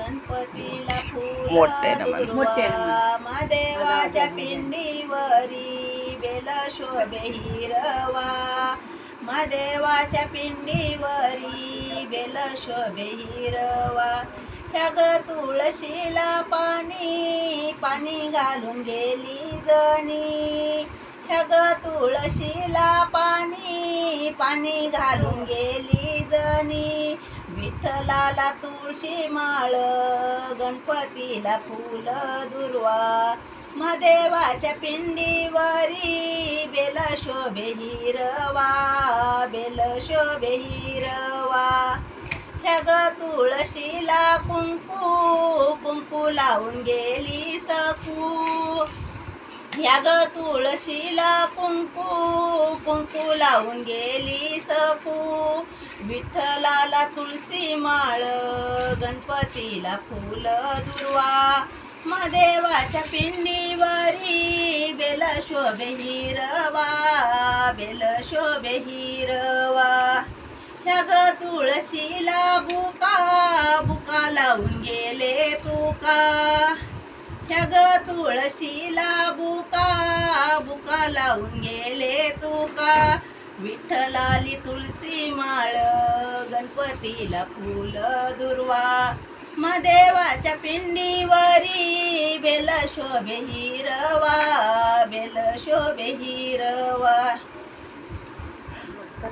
गणपतीला फूल मोठ्यानं म्हण. दुर्वा महादेवाच्या पिंडीवरी बेल शोभे हिरवा महादेवाच्या पिंडीवरी बेल शोभे हिरवा ह्या ग तुळशीला पाणी पाणी घालून गेली जणी ह्या ग तुळशीला पाणी पाणी घालून गेली जणी विठ्ठलाला तुळशी माळ गणपतीला फूल दुर्वा महादेवाच्या पिंडीवरी बेल शोभे हिरवा बेल शोभे हिरवा ह्या ग तुळशीला कुंकू कुंकू लावून गेली सकू ह्या ग तुळशीला कुंकू कुंकू लावून गेली सकू विठ्ठलाला तुळशी माळ गणपतीला फूल दुर्वा महादेवाच्या पिंडीवरी बेल शोभे हिरवा बेल शोभे हिरवा ह्या ग तुळशीला बुका बुका लावून गेले तुका ह्या ग तुळशीला बुका बुका लावून गेले तुका विठ्ठलाली तुळशी माळ गणपतीला फूल दुर्वा महादेवाच्या पिंडीवरी बेल शोभे हिरवा बेल शोभे हिरवा